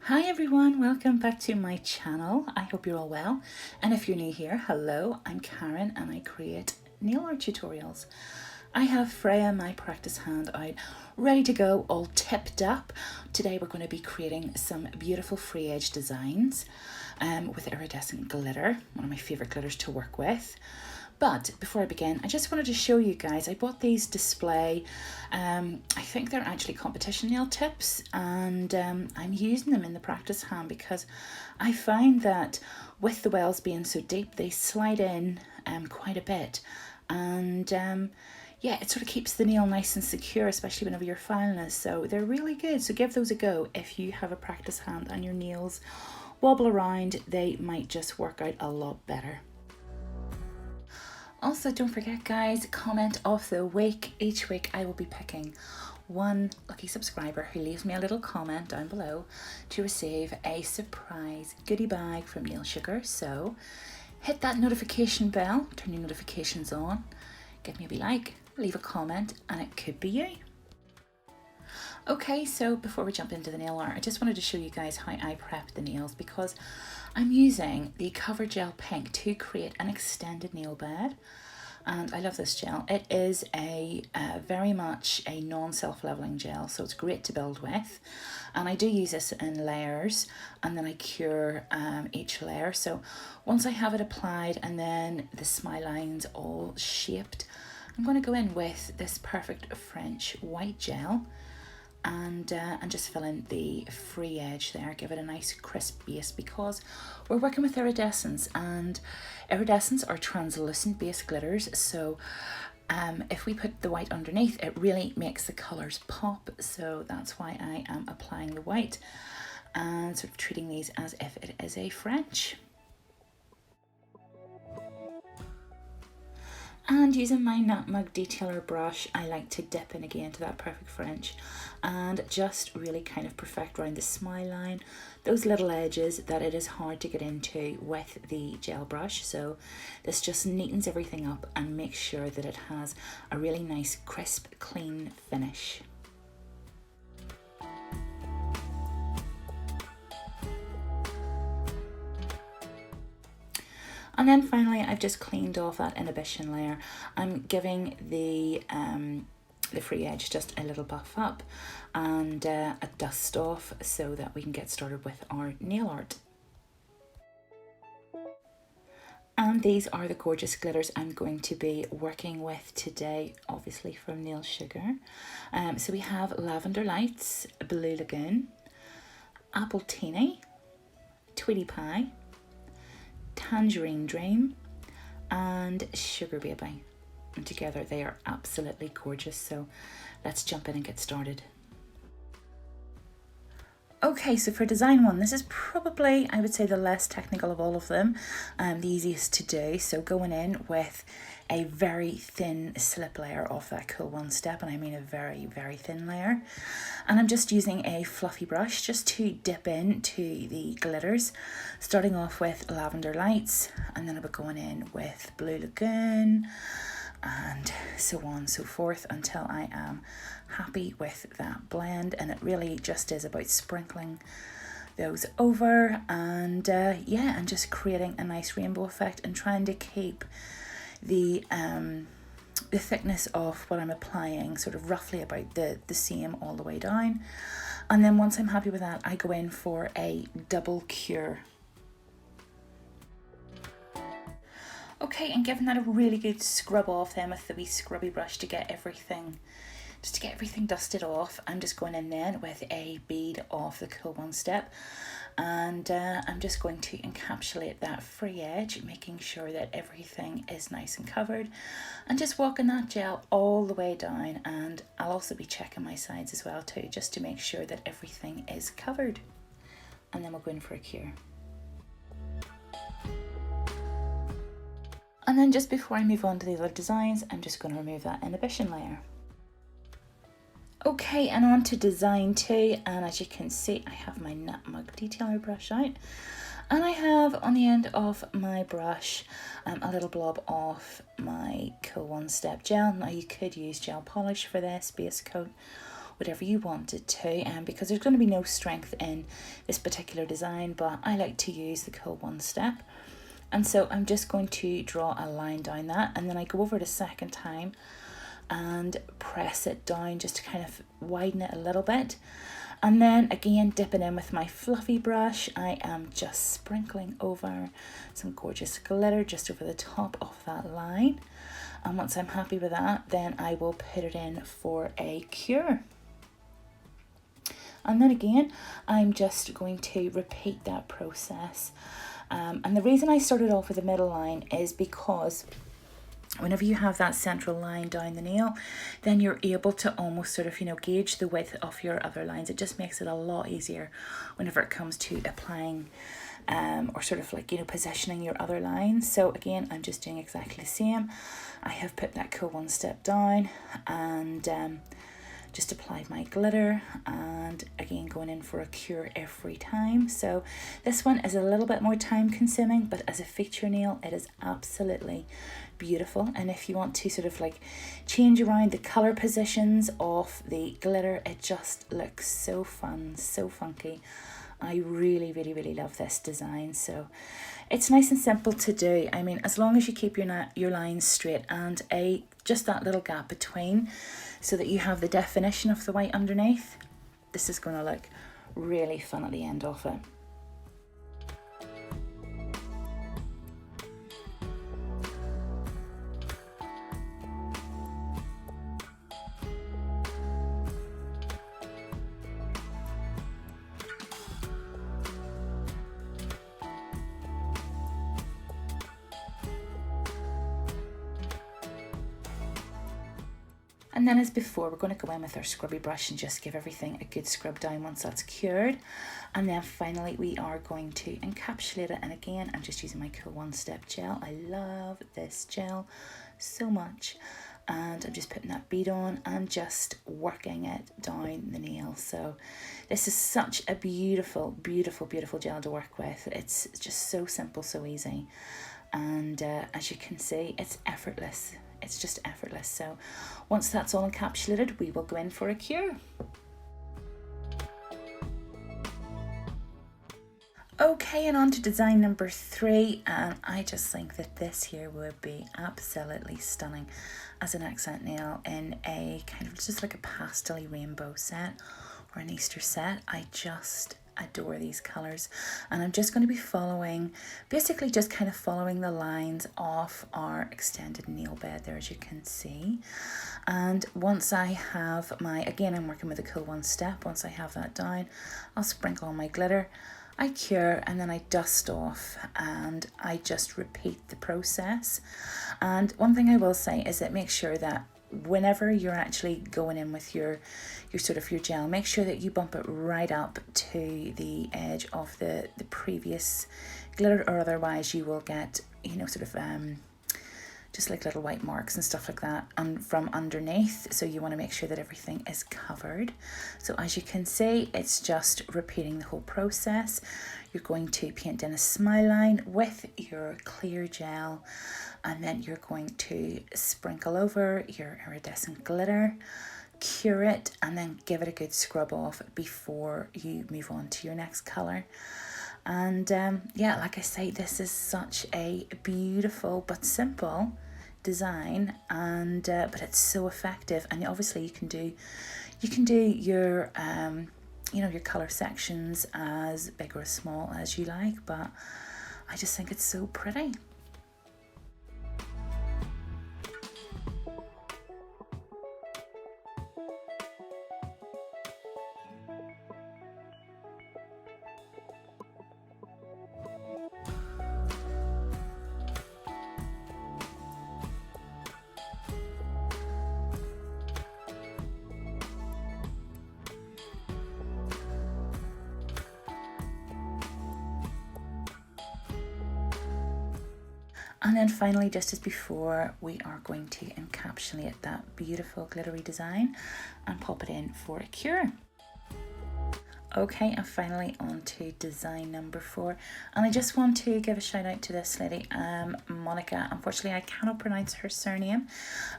Hi everyone, welcome back to my channel. I hope you're all well. And if you're new here, hello, I'm Karen and I create nail art tutorials. I have Freya, my practice hand, out ready to go, all tipped up. Today we're going to be creating some beautiful free edge designs with iridescent glitter, one of my favourite glitters to work with. But before I begin, I just wanted to show you guys, I bought these display, I think they're actually competition nail tips, and I'm using them in the practice hand because I find that with the wells being so deep, they slide in quite a bit, and yeah, it sort of keeps the nail nice and secure, especially whenever you're filing it, so they're really good. So give those a go if you have a practice hand and your nails wobble around, they might just work out a lot better. Also, don't forget guys, comment of the week. Each week I will be picking one lucky subscriber who leaves me a little comment down below to receive a surprise goodie bag from Nail Sugar. So hit that notification bell, turn your notifications on, give me a wee like, leave a comment, and it could be you. Okay, so before we jump into the nail art, I just wanted to show you guys how I prep the nails because I'm using the Cover Gel Pink to create an extended nail bed. And I love this gel. It is a very much a non-self-leveling gel, so it's great to build with. And I do use this in layers, and then I cure each layer. So once I have it applied and then the smile lines all shaped, I'm going to go in with this perfect French white gel and just fill in the free edge there, give it a nice crisp base because we're working with iridescence, and iridescence are translucent base glitters, so if we put the white underneath, it really makes the colours pop. So that's why I am applying the white and sort of treating these as if it is a French. And using my Nutmeg detailer brush, I like to dip in again to that perfect French and just really kind of perfect around the smile line, those little edges that it is hard to get into with the gel brush. So this just neatens everything up and makes sure that it has a really nice, crisp, clean finish. And then finally, I've just cleaned off that inhibition layer. I'm giving the free edge just a little buff up and a dust off so that we can get started with our nail art. And these are the gorgeous glitters I'm going to be working with today, obviously from Nail Sugar. So we have Lavender Lights, Blue Lagoon, Apple Teeny, Tweety Pie, Tangerine Dream, and Sugar Baby. And together they are absolutely gorgeous, so let's jump in and get started. Okay, so for design one, this is probably, I would say, the less technical of all of them, the easiest to do. So going in with a very thin slip layer off that Cool One step, and I mean a very, very thin layer. And I'm just using a fluffy brush just to dip into the glitters, starting off with Lavender Lights, and then I'll be going in with Blue Lagoon, and so on and so forth until I am happy with that blend. And it really just is about sprinkling those over and yeah, and just creating a nice rainbow effect and trying to keep the thickness of what I'm applying sort of roughly about the same all the way down. And then once I'm happy with that, I go in for a double cure. Okay, and giving that a really good scrub off then with the wee scrubby brush to get everything, just to get everything dusted off. I'm just going in then with a bead off the Cool One step, and I'm just going to encapsulate that free edge, making sure that everything is nice and covered, and just walking that gel all the way down. And I'll also be checking my sides as well too, just to make sure that everything is covered. And then we'll go in for a cure. And then just before I move on to the other designs, I'm just going to remove that inhibition layer. Okay, and on to design 2, and as you can see, I have my Nutmeg detailer brush out, and I have on the end of my brush a little blob of my Cool One step gel. Now you could use gel polish for this base coat, whatever you want it to, because there's going to be no strength in this particular design, but I like to use the Cool One Step. And so I'm just going to draw a line down that, and then I go over it a second time and press it down just to kind of widen it a little bit. And then again, dipping in with my fluffy brush, I am just sprinkling over some gorgeous glitter just over the top of that line. And once I'm happy with that, then I will put it in for a cure. And then again, I'm just going to repeat that process. And the reason I started off with the middle line is because whenever you have that central line down the nail, then you're able to almost sort of, you know, gauge the width of your other lines. It just makes it a lot easier whenever it comes to applying or sort of like, you know, positioning your other lines. So again, I'm just doing exactly the same. I have put that Cool One Step down and just applied my glitter, and again going in for a cure every time. So this one is a little bit more time consuming, but as a feature nail it is absolutely beautiful. And if you want to sort of like change around the color positions of the glitter, it just looks so fun, so funky. I really love this design. So it's nice and simple to do. I mean, as long as you keep your lines straight and just that little gap between, so that you have the definition of the white underneath, this is going to look really fun at the end of it. And then as before, we're going to go in with our scrubby brush and just give everything a good scrub down once that's cured. And then finally we are going to encapsulate it. And again, I'm just using my Cool One Step gel. I love this gel so much. And I'm just putting that bead on and just working it down the nail. So this is such a beautiful gel to work with. It's just so simple, so easy. And as you can see, it's effortless. It's just effortless. So once that's all encapsulated, we will go in for a cure. Okay, and on to design number 3, and I just think that this here would be absolutely stunning as an accent nail in a kind of just like a pastel-y rainbow set or an Easter set. I just adore these colors, and I'm just going to be following, basically just kind of following the lines of our extended nail bed there, as you can see. And once I have my, again I'm working with a Cool One Step, once I have that down, I'll sprinkle on my glitter, I cure, and then I dust off, and I just repeat the process. And one thing I will say is that make sure that whenever you're actually going in with your sort of your gel, make sure that you bump it right up to the edge of the previous glitter, or otherwise you will get, you know, sort of just like little white marks and stuff like that from underneath. So you want to make sure that everything is covered. So as you can see, it's just repeating the whole process. You're going to paint in a smile line with your clear gel, and then you're going to sprinkle over your iridescent glitter, cure it, and then give it a good scrub off before you move on to your next color. And yeah, like I say, this is such a beautiful but simple design, and but it's so effective. And obviously you can do your you know, your color sections as big or as small as you like, but I just think it's so pretty. And then finally, just as before, we are going to encapsulate that beautiful glittery design and pop it in for a cure. Okay, and finally on to design number 4, and I just want to give a shout out to this lady, Monica. Unfortunately I cannot pronounce her surname,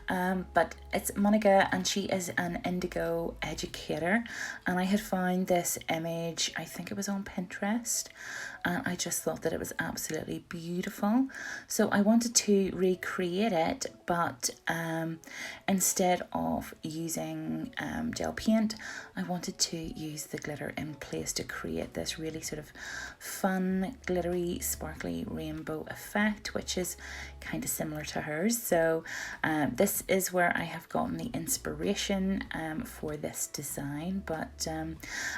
but it's Monica, and she is an indigo educator, and I had found this image, I think it was on Pinterest, and I just thought that it was absolutely beautiful. So I wanted to recreate it, but instead of using gel paint, I wanted to use the glitter in place to create this really sort of fun, glittery, sparkly rainbow effect, which is kind of similar to hers. So this is where I have gotten the inspiration for this design, but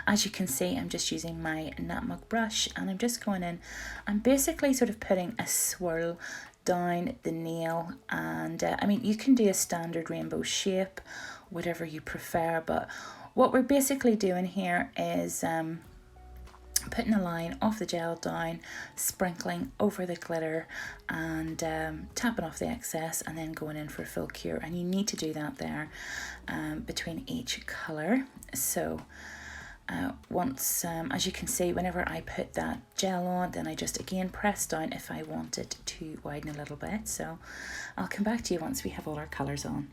as you can see, I'm just using my Nutmeg brush, and I'm just going in, I'm basically sort of putting a swirl down the nail, and I mean, you can do a standard rainbow shape, whatever you prefer, but what we're basically doing here is putting a line off the gel down, sprinkling over the glitter, and tapping off the excess, and then going in for a full cure. And you need to do that there between each colour. So once, as you can see, whenever I put that gel on, then I just again press down if I want it to widen a little bit. So I'll come back to you once we have all our colours on.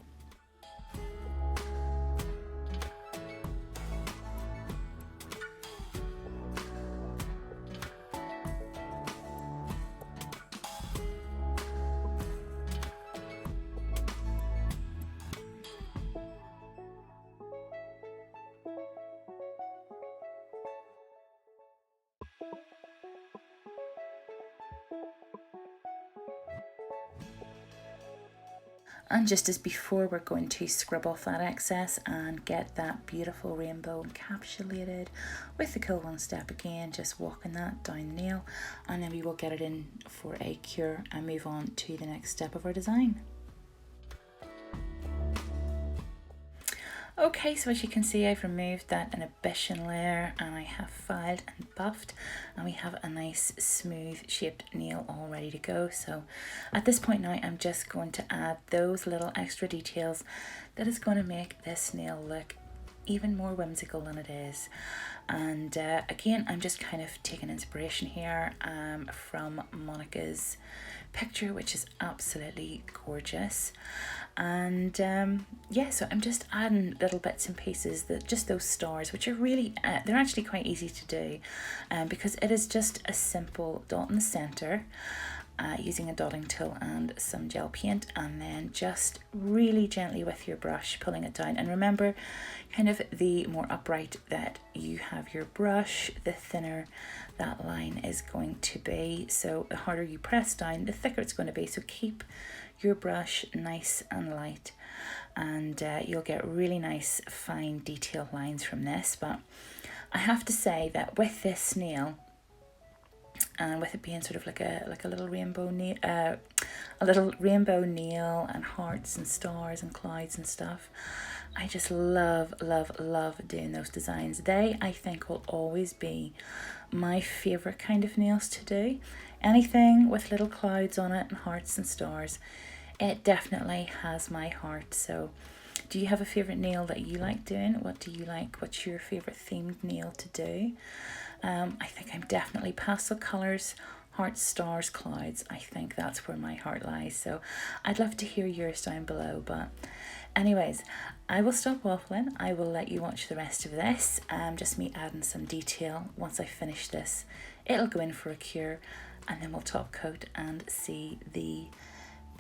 And just as before, we're going to scrub off that excess and get that beautiful rainbow encapsulated with the Cool One step again, just walking that down the nail, and then we will get it in for a cure and move on to the next step of our design. Okay, so as you can see, I've removed that inhibition layer, and I have filed and buffed, and we have a nice smooth shaped nail all ready to go. So at this point now, I'm just going to add those little extra details that is going to make this nail look even more whimsical than it is. And again, I'm just kind of taking inspiration here from Monica's picture, which is absolutely gorgeous. And yeah, so I'm just adding little bits and pieces, that just those stars, which are really they're actually quite easy to do, because it is just a simple dot in the center, using a dotting tool and some gel paint, and then just really gently with your brush pulling it down. And remember, kind of the more upright that you have your brush, the thinner that line is going to be. So the harder you press down, the thicker it's going to be. So keep your brush nice and light, and you'll get really nice fine detail lines from this. But I have to say that with this nail, and with it being sort of like a little rainbow nail, and hearts and stars and clouds and stuff, I just love doing those designs. They, I think, will always be my favorite kind of nails to do. Anything with little clouds on it and hearts and stars, it definitely has my heart. So do you have a favorite nail that you like doing? What do you like? What's your favorite themed nail to do? I think I'm definitely pastel colors, hearts, stars, clouds. I think that's where my heart lies. So I'd love to hear yours down below. But anyways, I will stop waffling. I will let you watch the rest of this. Just me adding some detail. Once I finish this, it'll go in for a cure, and then we'll top coat and see the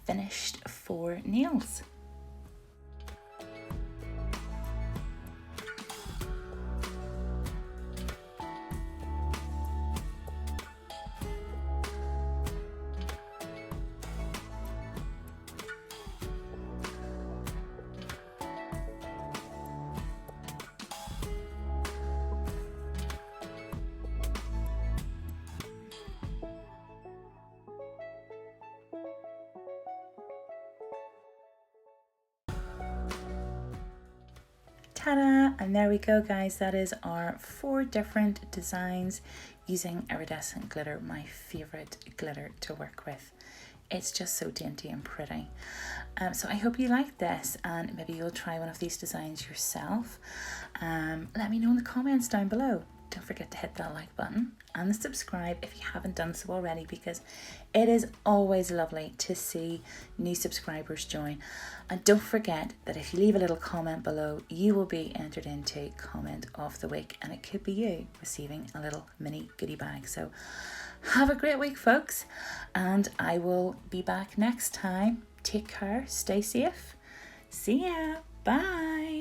finished 4 nails. Ta-da! And there we go, guys. That is our 4 different designs using iridescent glitter, my favorite glitter to work with. It's just so dainty and pretty. So I hope you like this, and maybe you'll try one of these designs yourself. Let me know in the comments down below. don't forget to hit that like button and the subscribe if you haven't done so already, because it is always lovely to see new subscribers join. And don't forget that if you leave a little comment below, you will be entered into comment of the week, and it could be you receiving a little mini goodie bag. So have a great week, folks, and I will be back next time. Take care, stay safe. See ya. Bye.